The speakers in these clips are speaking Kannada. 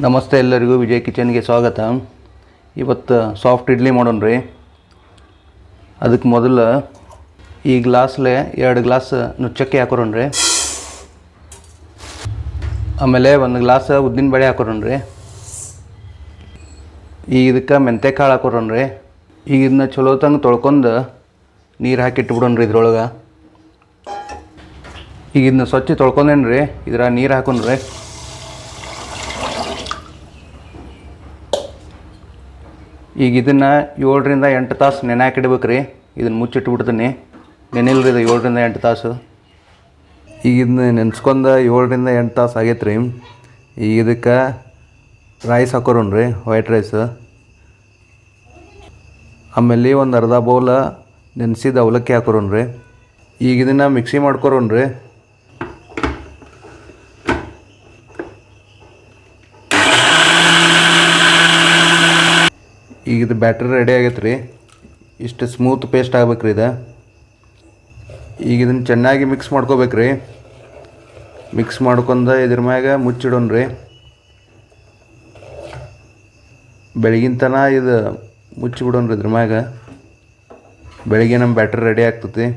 ನಮಸ್ತೆ ಎಲ್ಲರಿಗೂ ವಿಜಯ್ ಕಿಚನ್ಗೆ ಸ್ವಾಗತ. ಇವತ್ತು ಸಾಫ್ಟ್ ಇಡ್ಲಿ ಮಾಡೋಣ ರೀ. ಅದಕ್ಕೆ ಮೊದಲು ಈ ಗ್ಲಾಸ್ಲೆ 2 ಗ್ಲಾಸ್ ನುಚ್ಚಕ್ಕಿ ಹಾಕೋಣ ರೀ. ಆಮೇಲೆ 1 ಗ್ಲಾಸ್ ಉದ್ದಿನ ಬೇಳೆ ಹಾಕೋಣ ರೀ. ಈಗ ಇದಕ್ಕೆ ಮೆಂತ್ಯ ಕಾಳು ಹಾಕೋಣ ರೀ. ಈಗ ಇದನ್ನ ಚಲೋ ತಂಗೆ ತೊಳ್ಕೊಂಡು ನೀರು ಹಾಕಿಟ್ಬಿಡೋಣ ರೀ ಇದ್ರೊಳಗೆ. ಈಗ ಇದನ್ನ ಸ್ವಚ್ಛ ತೊಳ್ಕೊಂಡೇನು ರೀ, ಇದ್ರ ನೀರು ಹಾಕೋಣ ರೀ. ಈಗ ಇದನ್ನು 7 ರಿಂದ 8 ತಾಸು ನೆನೆ ಹಾಕಿಡ್ಬೇಕು ರೀ. ಇದನ್ನು ಮುಚ್ಚಿಟ್ಬಿಡ್ತೀನಿ, ನೆನೆಲ್ರಿ ಇದು 7 ರಿಂದ 8 ತಾಸು. ಈಗ ಇದನ್ನ ನೆನೆಸ್ಕೊಂಡು 7 ರಿಂದ 8 ತಾಸು ಆಗೈತೆ ರೀ. ಈಗ ಇದಕ್ಕೆ ರೈಸ್ ಹಾಕೋಣ ರೀ, ವೈಟ್ ರೈಸ್. ಆಮೇಲೆ ಒಂದು ಅರ್ಧ ಬೌಲ ನೆನೆಸಿದ ಅವಲಕ್ಕಿ ಹಾಕೋಣ ರೀ. ಈಗ ಇದನ್ನು ಮಿಕ್ಸಿ ಮಾಡ್ಕೊರೋಣ ರೀ. ಈಗ ಇದು ಬ್ಯಾಟ್ರಿ ರೆಡಿ ಆಗೈತೆ ರೀ. ಇಷ್ಟು ಸ್ಮೂತ್ ಪೇಸ್ಟ್ ಆಗ್ಬೇಕು ರೀ ಇದು. ಈಗ ಇದನ್ನು ಚೆನ್ನಾಗಿ ಮಿಕ್ಸ್ ಮಾಡ್ಕೋಬೇಕು ರೀ. ಮಿಕ್ಸ್ ಮಾಡ್ಕೊಂಡು ಇದ್ರ ಮ್ಯಾಗ ಮುಚ್ಚಿಡೋಣ ರೀ. ಬೆಳಗಿನ ತನಕ ಇದು ಮುಚ್ಚಿಬಿಡೋಣ ರೀ ಇದ್ರ ಮ್ಯಾಗ. ಬೆಳಿಗ್ಗೆ ನಮ್ಮ ಬ್ಯಾಟ್ರಿ ರೆಡಿ ಆಗ್ತೈತಿ.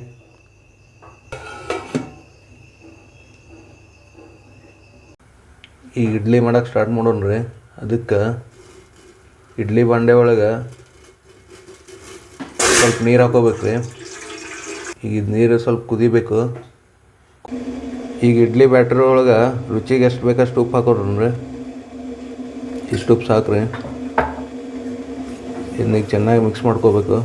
ಈಗ ಇಡ್ಲಿ ಮಾಡೋಕೆ ಸ್ಟಾರ್ಟ್ ಮಾಡೋಣ ರೀ. ಅದಕ್ಕೆ ಇಡ್ಲಿ ಬಾಂಡೆ ಒಳಗೆ ಸ್ವಲ್ಪ ನೀರು ಹಾಕೋಬೇಕು ರೀ. ಈಗ ನೀರು ಸ್ವಲ್ಪ ಕುದಿಬೇಕು. ಈಗ ಇಡ್ಲಿ ಬ್ಯಾಟ್ರಿ ಒಳಗೆ ರುಚಿಗೆ ಎಷ್ಟು ಬೇಕಷ್ಟು ಉಪ್ಪು ಹಾಕೋಣ್ರಿ. ಇಷ್ಟು ಉಪ್ಪು ಸಾಕ್ರಿ. ಇದನ್ನೀಗ ಚೆನ್ನಾಗಿ ಮಿಕ್ಸ್ ಮಾಡ್ಕೋಬೇಕು.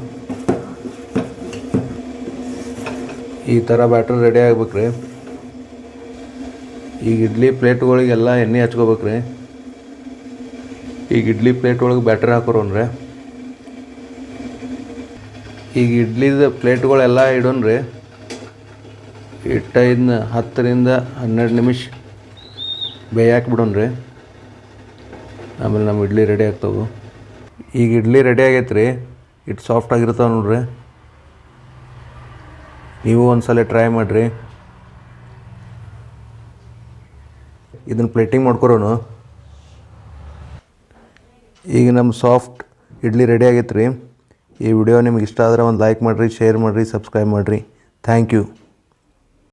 ಈ ಥರ ಬ್ಯಾಟ್ರಿ ರೆಡಿ ಆಗ್ಬೇಕು ರೀ. ಈಗ ಇಡ್ಲಿ ಪ್ಲೇಟ್ಗಳಿಗೆಲ್ಲ ಎಣ್ಣೆ ಹಚ್ಕೋಬೇಕು ರೀ. ಈಗ ಇಡ್ಲಿ ಪ್ಲೇಟ್ ಒಳಗೆ ಬ್ಯಾಟ್ರಿ ಹಾಕೋಣ್ರಿ. ಈಗ ಇಡ್ಲಿದ ಪ್ಲೇಟ್ಗಳೆಲ್ಲ ಇಡೋಣ್ರಿ. ಇದನ್ನ 10 ರಿಂದ 12 ನಿಮಿಷ ಬೇಯಕ್ಕೆ ಬಿಡೋಣ್ರಿ. ಆಮೇಲೆ ನಮ್ಮ ಇಡ್ಲಿ ರೆಡಿ ಆಗ್ತಾವೆ. ಈಗ ಇಡ್ಲಿ ರೆಡಿ ಆಗೈತೆ ರೀ. ಇಟ್ಟು ಸಾಫ್ಟ್ ಆಗಿರ್ತಾವೆ ನೋಡ್ರಿ. ನೀವು ಒಂದ್ಸಲ ಟ್ರೈ ಮಾಡಿರಿ. ಇದನ್ನು ಪ್ಲೇಟಿಂಗ್ ಮಾಡ್ಕೊರೋನು. ಈಗ ನಮ್ಮ ಸಾಫ್ಟ್ ಇಡ್ಲಿ ರೆಡಿ ಆಗೈತೆ ರೀ. ಈ ವಿಡಿಯೋ ನಿಮ್ಗೆ ಇಷ್ಟ ಆದರೆ ಒಂದು ಲೈಕ್ ಮಾಡಿರಿ, ಶೇರ್ ಮಾಡಿರಿ, ಸಬ್ಸ್ಕ್ರೈಬ್ ಮಾಡಿರಿ. Thank you.